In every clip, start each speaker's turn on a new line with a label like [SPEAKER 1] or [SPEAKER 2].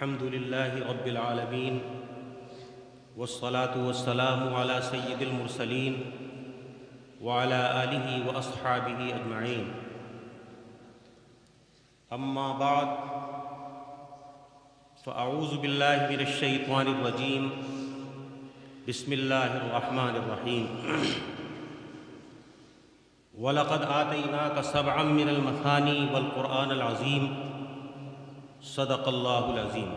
[SPEAKER 1] الحمد للہ رب العالمین والصلاة والسلام علی سید المرسلین وعلی آلہ واصحابہ اجمعین اما بعد فاعوذ باللہ من الشیطان الرجیم بسم اللہ الرحمن الرحیم وَلَقَدْ آتَيْنَاكَ سَبْعًا مِّنَ الْمَثَانِي وَالْقُرْآنَ الْعَظِيمِ صدق اللہ العظیم۔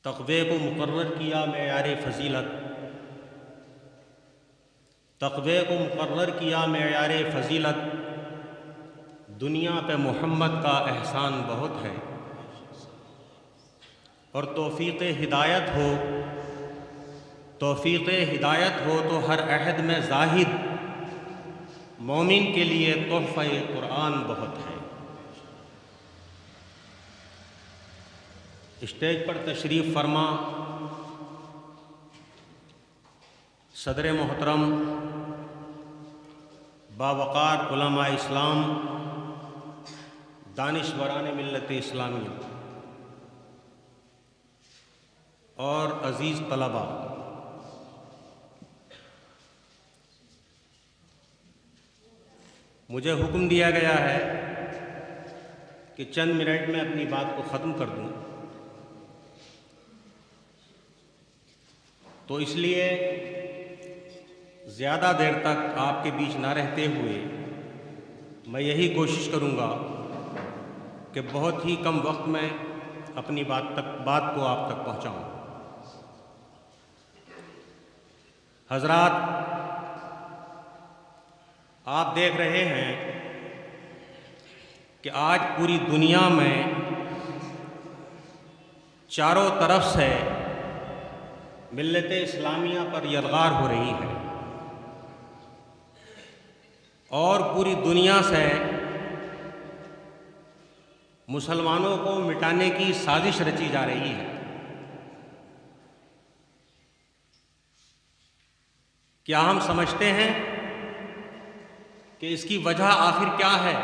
[SPEAKER 1] تقوی کو مقرر کیا معیار فضیلت، تقوی کو مقرر کیا معیار فضیلت، دنیا پہ محمد کا احسان بہت ہے، اور توفیق ہدایت ہو تو ہر عہد میں زاہد مومن کے لیے تحفہ قرآن بہت ہے۔ اسٹیج پر تشریف فرما صدر محترم باوقار علماء اسلام، دانشوران ملت اسلامیہ اور عزیز طلباء، مجھے حکم دیا گیا ہے کہ چند منٹ میں اپنی بات کو ختم کر دوں، تو اس لیے زیادہ دیر تک آپ کے بیچ نہ رہتے ہوئے میں یہی کوشش کروں گا کہ بہت ہی کم وقت میں اپنی بات کو آپ تک پہنچاؤں۔ حضرات، آپ دیکھ رہے ہیں کہ آج پوری دنیا میں چاروں طرف سے ملت اسلامیہ پر یلغار ہو رہی ہے، اور پوری دنیا سے مسلمانوں کو مٹانے کی سازش رچی جا رہی ہے۔ کیا ہم سمجھتے ہیں کہ اس کی وجہ آخر کیا ہے؟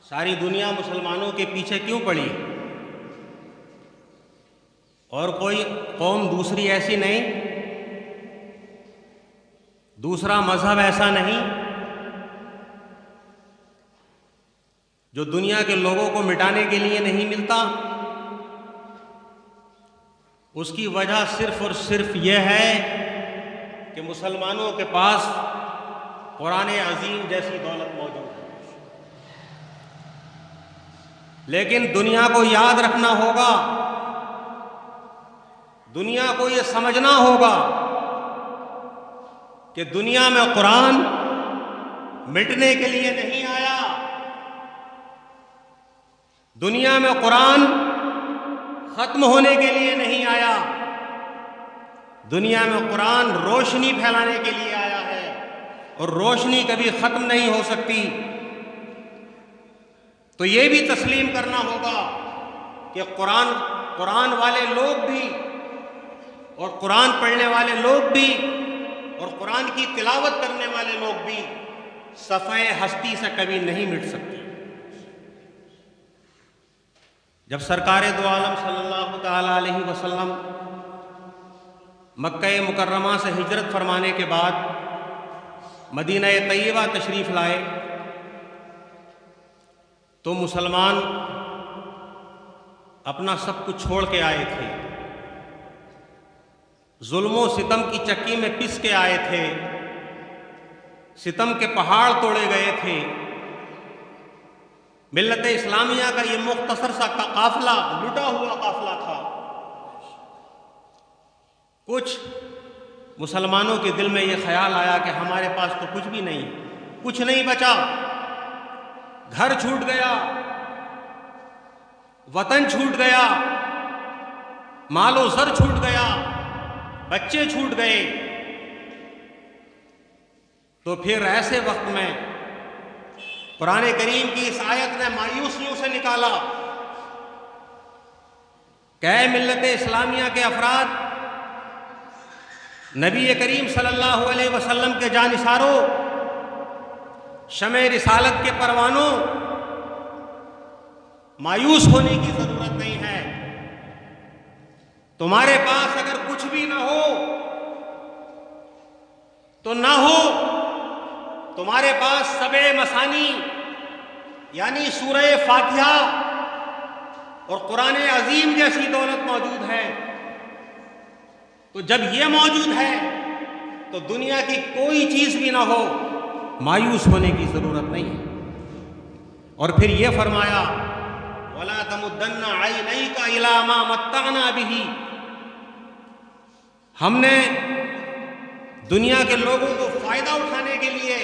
[SPEAKER 1] ساری دنیا مسلمانوں کے پیچھے کیوں پڑی؟ اور کوئی قوم دوسری ایسی نہیں، دوسرا مذہب ایسا نہیں جو دنیا کے لوگوں کو مٹانے کے لیے نہیں ملتا؟ اس کی وجہ صرف اور صرف یہ ہے کہ مسلمانوں کے پاس قرآن عظیم جیسی دولت موجود ہے۔ لیکن دنیا کو یاد رکھنا ہوگا، دنیا کو یہ سمجھنا ہوگا کہ دنیا میں قرآن مٹنے کے لیے نہیں آیا، دنیا میں قرآن ختم ہونے کے لیے نہیں آیا، دنیا میں قرآن روشنی پھیلانے کے لیے آیا ہے، اور روشنی کبھی ختم نہیں ہو سکتی۔ تو یہ بھی تسلیم کرنا ہوگا کہ قرآن والے لوگ بھی، اور قرآن پڑھنے والے لوگ بھی، اور قرآن کی تلاوت کرنے والے لوگ بھی صفحہ ہستی سے کبھی نہیں مٹ سکتے۔ جب سرکار دو عالم صلی اللہ تعالی علیہ وسلم مکہ مکرمہ سے ہجرت فرمانے کے بعد مدینہ طیبہ تشریف لائے تو مسلمان اپنا سب کچھ چھوڑ کے آئے تھے، ظلم و ستم کی چکی میں پس کے آئے تھے، ستم کے پہاڑ توڑے گئے تھے۔ ملت اسلامیہ کا یہ مختصر سا قافلہ لٹا ہوا قافلہ تھا۔ کچھ مسلمانوں کے دل میں یہ خیال آیا کہ ہمارے پاس تو کچھ بھی نہیں، کچھ نہیں بچا، گھر چھوٹ گیا، وطن چھوٹ گیا، مال و زر چھوٹ گیا، بچے چھوٹ گئے۔ تو پھر ایسے وقت میں قرآن کریم کی اس آیت نے مایوسیوں سے نکالا کہ اے ملت اسلامیہ کے افراد، نبی کریم صلی اللہ علیہ وسلم کے جانثاروں، شمع رسالت کے پروانوں، مایوس ہونے کی ضرورت نہیں ہے۔ تمہارے پاس اگر کچھ بھی نہ ہو تو نہ ہو، تمہارے پاس سبع مثانی یعنی سورہ فاتحہ اور قرآن عظیم جیسی دولت موجود ہے، تو جب یہ موجود ہے تو دنیا کی کوئی چیز بھی نہ ہو، مایوس ہونے کی ضرورت نہیں ہے۔ اور پھر یہ فرمایا وَلَا تَمُدَّنَّ عَيْنَيْكَ إِلَىٰ مَا مَتَّعْنَا بِهِ، ہم نے دنیا کے لوگوں کو فائدہ اٹھانے کے لیے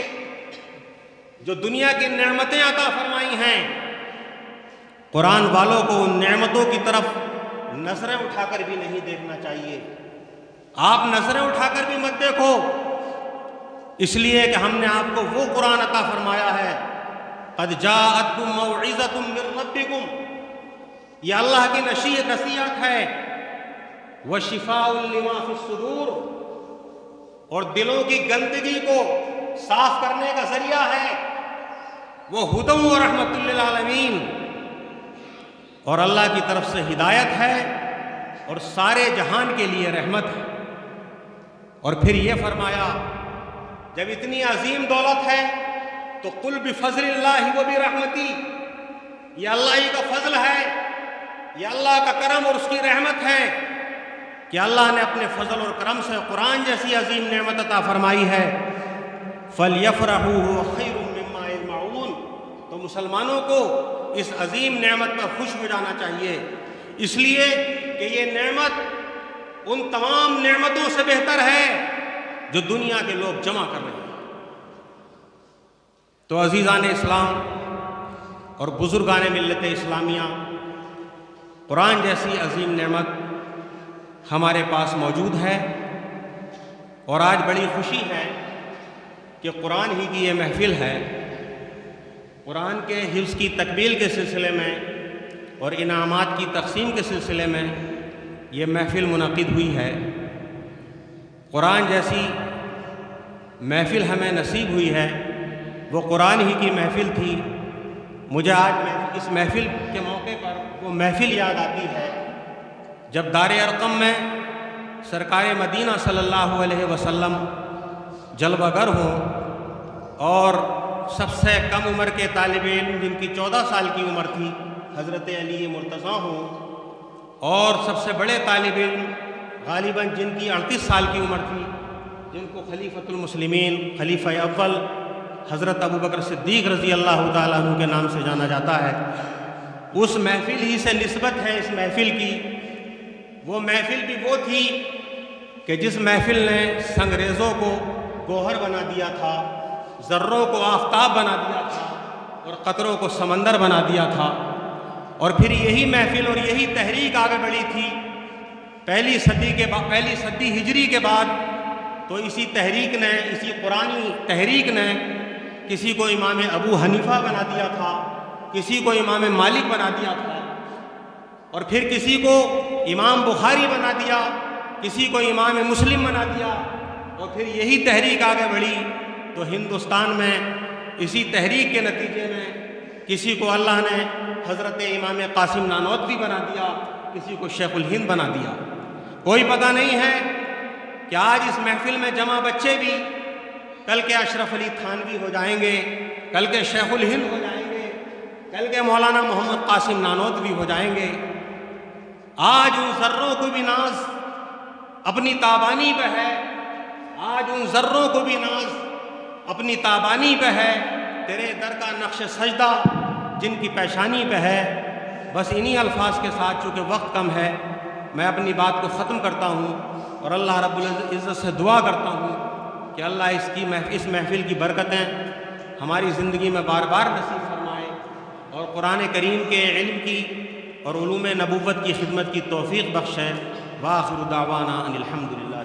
[SPEAKER 1] جو دنیا کی نعمتیں عطا فرمائی ہیں، قرآن والوں کو ان نعمتوں کی طرف نظریں اٹھا کر بھی نہیں دیکھنا چاہیے۔ آپ نظریں اٹھا کر بھی مت دیکھو، اس لیے کہ ہم نے آپ کو وہ قرآن عطا فرمایا ہے، قد جاءتکم موعظۃ من ربکم، یہ اللہ کی نصیحت ہے، وشفاء لما فی الصدور، اور دلوں کی گندگی کو صاف کرنے کا ذریعہ ہے، وہ ہدی و رحمت للعالمین، اور اللہ کی طرف سے ہدایت ہے اور سارے جہان کے لیے رحمت ہے۔ اور پھر یہ فرمایا جب اتنی عظیم دولت ہے تو قل بفضل اللہ و برحمتی، یہ اللہ ہی کا فضل ہے، یہ اللہ کا کرم اور اس کی رحمت ہے کہ اللہ نے اپنے فضل اور کرم سے قرآن جیسی عظیم نعمت عطا فرمائی ہے۔ فَلْيَفْرَحُوا هُوَ خَيْرٌ مِّمَّا يَجْمَعُونَ، تو مسلمانوں کو اس عظیم نعمت پر خوش ہو جانا چاہیے، اس لیے کہ یہ نعمت ان تمام نعمتوں سے بہتر ہے جو دنیا کے لوگ جمع کر رہے ہیں۔ تو عزیزان اسلام اور بزرگان ملت اسلامیہ، قرآن جیسی عظیم نعمت ہمارے پاس موجود ہے، اور آج بڑی خوشی ہے کہ قرآن ہی کی یہ محفل ہے، قرآن کے حفظ کی تکمیل کے سلسلے میں اور انعامات کی تقسیم کے سلسلے میں یہ محفل منعقد ہوئی ہے۔ قرآن جیسی محفل ہمیں نصیب ہوئی ہے، وہ قرآن ہی کی محفل تھی۔ مجھے آج اس محفل کے موقع پر وہ محفل یاد آتی ہے جب دار ارقم میں سرکار مدینہ صلی اللہ علیہ وسلم جلوہ گر ہوں، اور سب سے کم عمر کے طالب علم جن کی 14 سال کی عمر تھی حضرت علی مرتضیٰ ہوں، اور سب سے بڑے طالب علم غالباً جن کی 38 سال کی عمر تھی، جن کو خلیفۃ المسلمین خلیفہ اول حضرت ابوبکر صدیق رضی اللہ تعالیٰ عنہ کے نام سے جانا جاتا ہے، اس محفل ہی سے نسبت ہے اس محفل کی۔ وہ محفل بھی وہ تھی کہ جس محفل نے سنگریزوں کو گوہر بنا دیا تھا، ذروں کو آفتاب بنا دیا تھا، اور قطروں کو سمندر بنا دیا تھا۔ اور پھر یہی محفل اور یہی تحریک آگے بڑھی تھی پہلی صدی ہجری کے بعد، تو اسی تحریک نے، اسی قرآنی تحریک نے کسی کو امام ابو حنیفہ بنا دیا تھا، کسی کو امام مالک بنا دیا تھا، اور پھر کسی کو امام بخاری بنا دیا، کسی کو امام مسلم بنا دیا، اور پھر یہی تحریک آگے بڑھی تو ہندوستان میں اسی تحریک کے نتیجے میں کسی کو اللہ نے حضرت امام قاسم نانوتوی بنا دیا، کسی کو شیخ الہند بنا دیا۔ کوئی پتہ نہیں ہے کہ آج اس محفل میں جمع بچے بھی کل کے اشرف علی تھانوی ہو جائیں گے، کل کے شیخ الہند ہو جائیں گے، کل کے مولانا محمد قاسم نانوتوی ہو جائیں گے۔ آج ان ذروں کو بھی ناز اپنی تابانی پہ ہے، آج ان ذروں کو بھی ناز اپنی تابانی پہ ہے، تیرے در کا نقش سجدہ جن کی پیشانی پہ ہے۔ بس انہی الفاظ کے ساتھ چونکہ وقت کم ہے میں اپنی بات کو ختم کرتا ہوں، اور اللہ رب العزت سے دعا کرتا ہوں کہ اللہ اس محفل کی برکتیں ہماری زندگی میں بار بار نصیب فرمائے، اور قرآن کریم کے علم کی اور علوم نبوت کی خدمت کی توفیق بخشے۔ وآخر دعوانا ان الحمدللہ۔